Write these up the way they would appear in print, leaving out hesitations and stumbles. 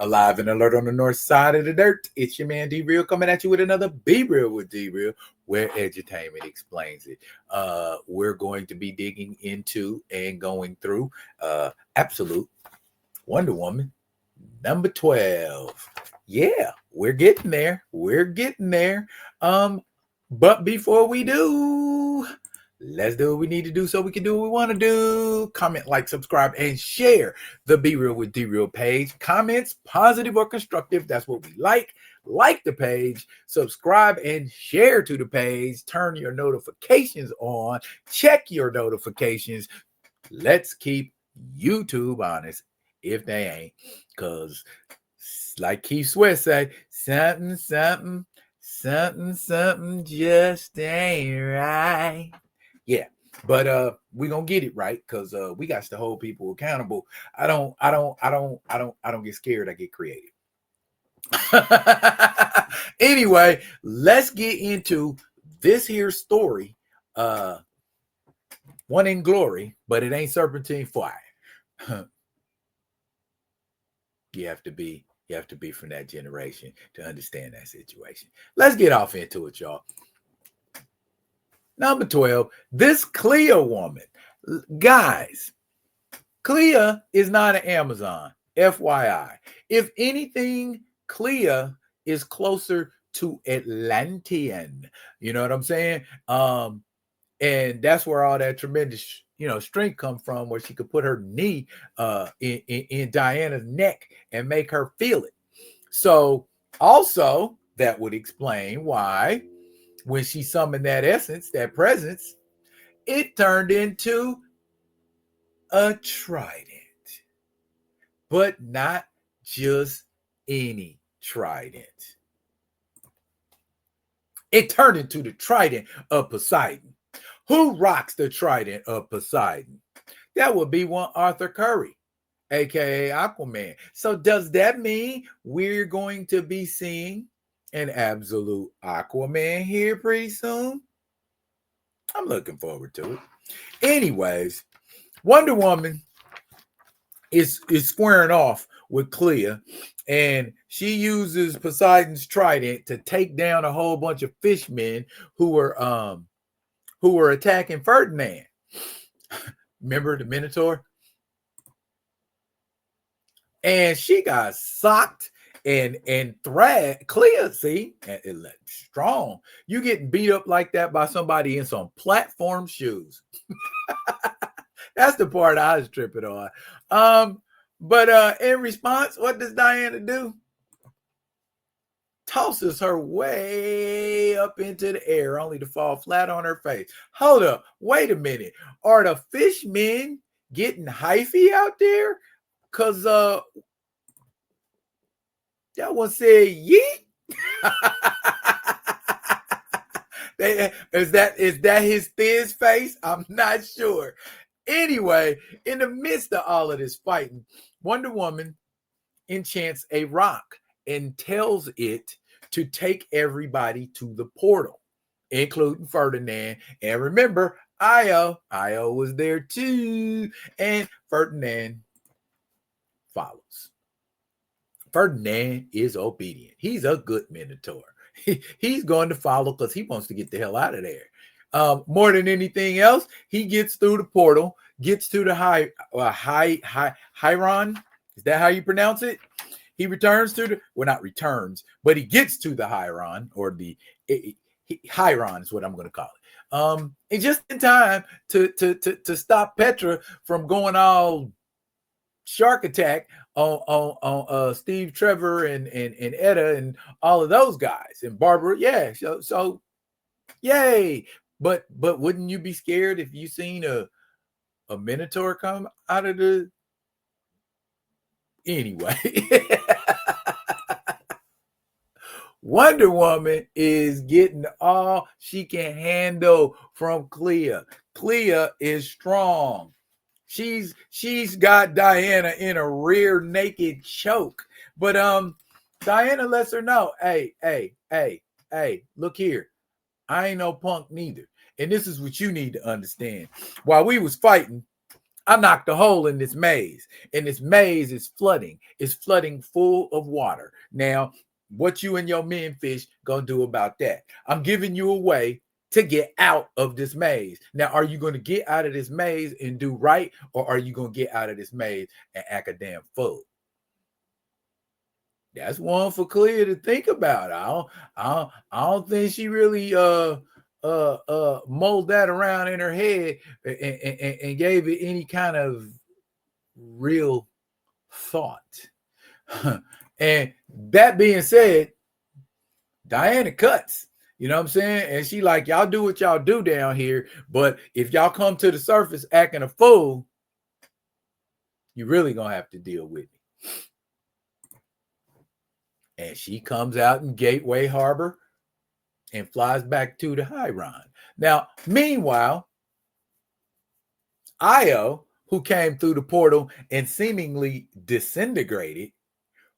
Alive and alert on the north side of the dirt. It's your man D-Real coming at you with another Be Real with D-Real, where edutainment explains it. We're going to be digging into and going through Absolute Wonder Woman number 12. Yeah, we're getting there. We're getting there. But before we do, let's do what we need to do so we can do what we want to do. Comment, like, subscribe, and share the Be Real with D-Real page. Comments, positive or constructive, that's what we like. Like the page, subscribe, and share to the page. Turn your notifications on. Check your notifications. Let's keep YouTube honest if they ain't. Because, like Keith Sweat say, something just ain't right. Yeah, but we're gonna get it right because we got to hold people accountable. I don't get scared, I get creative. Anyway, let's get into this here story. One in glory, but it ain't serpentine fire. You have to be from that generation to understand that situation. Let's get off into it, y'all. Number 12, this Clea woman. Guys, Clea is not an Amazon, FYI. If anything, Clea is closer to Atlantean. You know what I'm saying? And that's where all that tremendous, strength come from, where she could put her knee in Diana's neck and make her feel it. So also that would explain why when she summoned that essence, that presence, it turned into a trident. But not just any trident. It turned into the trident of Poseidon. Who rocks the trident of Poseidon? That would be one Arthur Curry, aka Aquaman. So does that mean we're going to be seeing an absolute Aquaman here pretty soon? I'm looking forward to it. Anyways, Wonder Woman is squaring off with Clea, and she uses Poseidon's trident to take down a whole bunch of fishmen who were attacking Ferdinand. Remember the Minotaur? And she got socked and thrashed. Clea, see, strong. You getting beat up like that by somebody in some platform shoes. That's the part I was tripping on. But in response, what does Diana do? Tosses her way up into the air, only to fall flat on her face. Hold up, wait a minute. Are the fishmen getting hyphy out there? Because that one said yeet. Is that his Thiz face? I'm not sure. Anyway, in the midst of all of this fighting, Wonder Woman enchants a rock and tells it to take everybody to the portal, including Ferdinand. And remember, Io was there too. And Ferdinand follows. Ferdinand is obedient. He's a good Minotaur. He's going to follow because he wants to get the hell out of there. More than anything else, he gets through the portal, gets to the Hieron. Is that how you pronounce it? He returns to not returns, but he gets to the Hieron, or the Hieron is what I'm going to call it. And just in time to stop Petra from going all shark attack on Steve Trevor and Etta and all of those guys and Barbara. Yeah, so yay. But wouldn't you be scared if you seen a Minotaur come out of the... Anyway. Wonder Woman is getting all she can handle from Clea. Clea is strong. She's got Diana in a rear naked choke. But Diana lets her know, hey, look here. I ain't no punk neither. And this is what you need to understand. While we was fighting, I knocked a hole in this maze, and this maze is flooding. It's flooding full of water. Now, what you and your men fish gonna do about that? I'm giving you a way to get out of this maze. Now, are you going to get out of this maze and do right, or are you going to get out of this maze and act a damn fool? That's one for Clea to think about. I don't think she really mulled that around in her head and gave it any kind of real thought. And that being said, Diana cuts. You know what I'm saying? And she like, y'all do what y'all do down here, but if y'all come to the surface acting a fool, you really gonna have to deal with me. And she comes out in Gateway Harbor and flies back to the Hyron. Now, meanwhile, Io, who came through the portal and seemingly disintegrated,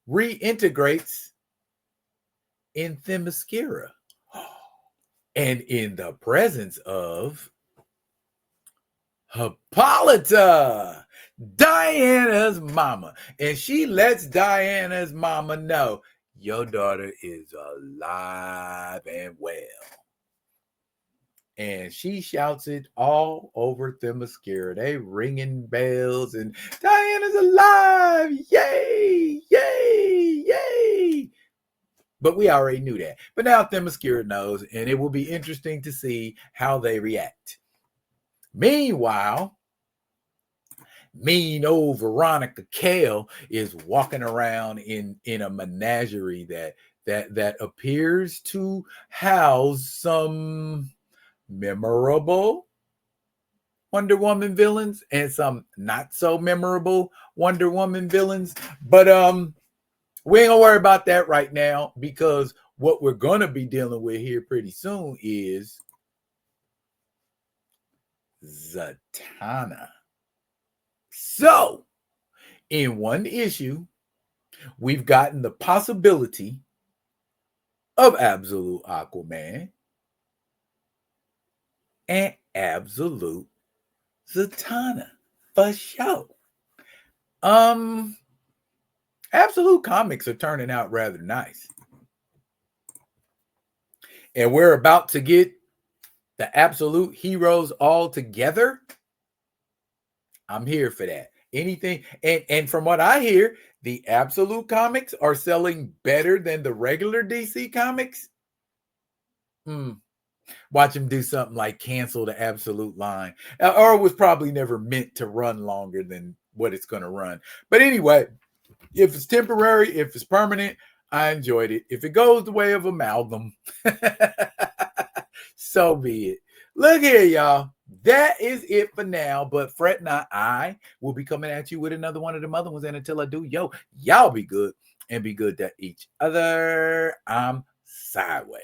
reintegrates in Themyscira. And in the presence of Hippolyta, Diana's mama. And she lets Diana's mama know, your daughter is alive and well. And she shouts it all over Themyscira. They ringing bells and Diana's alive. Yay, yay, yay. But we already knew that. But now Themyscira knows, and it will be interesting to see how they react. Meanwhile, mean old Veronica Cale is walking around in a menagerie that appears to house some memorable Wonder Woman villains and some not so memorable Wonder Woman villains. But we ain't gonna worry about that right now, because what we're gonna be dealing with here pretty soon is Zatanna. So, in one issue, we've gotten the possibility of Absolute Aquaman and Absolute Zatanna for sure. Absolute comics are turning out rather nice. And we're about to get the Absolute heroes all together. I'm here for that. Anything. And from what I hear, the Absolute comics are selling better than the regular DC comics. Watch him do something like cancel the Absolute line. Or it was probably never meant to run longer than what it's going to run. But anyway, if it's temporary, if it's permanent, I enjoyed it. If it goes the way of amalgam, so be it. Look here, y'all. That is it for now. But fret not, I will be coming at you with another one of them other ones. And until I do, y'all be good and be good to each other. I'm sideways.